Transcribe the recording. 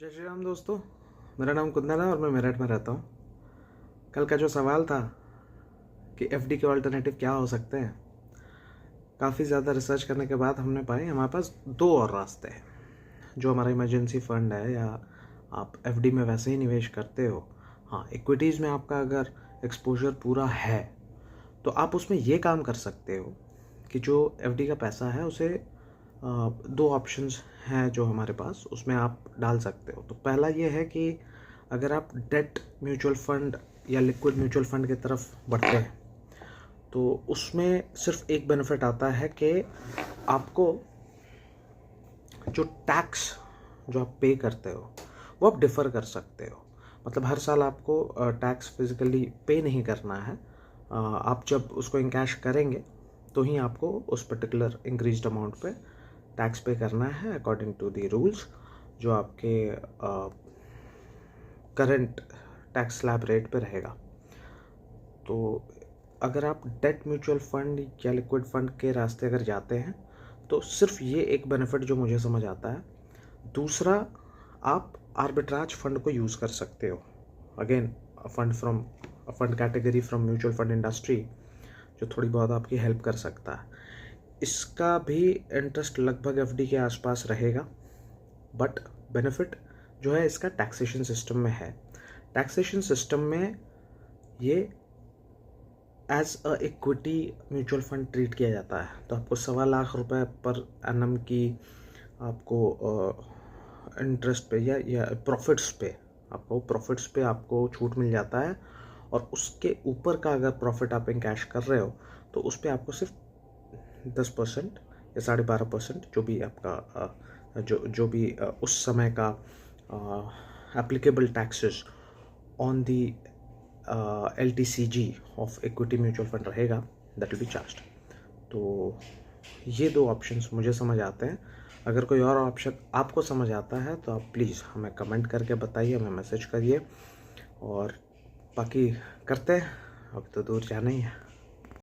जय श्री राम दोस्तों, मेरा नाम कुंदन है और मैं मेरठ में रहता हूँ। कल का जो सवाल था कि एफडी के ऑल्टरनेटिव क्या हो सकते हैं, काफ़ी ज़्यादा रिसर्च करने के बाद हमने पाए हमारे पास दो और रास्ते हैं। जो हमारा इमरजेंसी फंड है या आप एफडी में वैसे ही निवेश करते हो, हाँ इक्विटीज़ में आपका अगर एक्सपोजर पूरा है तो आप उसमें ये काम कर सकते हो कि जो एफडी का पैसा है उसे दो ऑप्शंस हैं जो हमारे पास, उसमें आप डाल सकते हो। तो पहला ये है कि अगर आप डेट म्यूचुअल फंड या लिक्विड म्यूचुअल फंड की तरफ बढ़ते हैं तो उसमें सिर्फ एक बेनिफिट आता है कि आपको जो टैक्स जो आप पे करते हो वो आप डिफ़र कर सकते हो। मतलब हर साल आपको टैक्स फिजिकली पे नहीं करना है। आप जब उसको इनकैश करेंगे तो ही आपको उस पर्टिकुलर इंक्रीज्ड अमाउंट पे टैक्स पे करना है अकॉर्डिंग टू दी रूल्स जो आपके करंट टैक्स स्लैब रेट पे रहेगा। तो अगर आप डेट म्यूचुअल फंड या लिक्विड फंड के रास्ते अगर जाते हैं तो सिर्फ ये एक बेनिफिट जो मुझे समझ आता है। दूसरा, आप आर्बिट्राज फंड को यूज़ कर सकते हो। Again fund category from mutual fund industry जो थोड़ी बहुत आपकी हेल्प कर सकता है। इसका भी इंटरेस्ट लगभग एफडी के आसपास रहेगा, बट बेनिफिट जो है इसका टैक्सेशन सिस्टम में है। टैक्सेशन सिस्टम में ये as a equity mutual fund treat किया जाता है। तो आपको 1.25 लाख रुपए पर एनम की आपको इंटरेस्ट पे या प्रॉफिट्स पे आपको छूट मिल जाता है, और उसके ऊपर का अगर प्रॉफिट आप कैश कर रहे हो तो उस पर आपको सिर्फ 10% या 12.5% जो भी आपका जो भी उस समय का applicable taxes on the LTCG of equity mutual fund रहेगा, दैट विल बी चार्ज्ड। तो ये दो ऑप्शंस मुझे समझ आते हैं। अगर कोई और ऑप्शन आपको समझ आता है तो आप प्लीज़ हमें कमेंट करके बताइए, हमें मैसेज करिए, और बाकी करते हैं। अब तो दूर जाना ही है।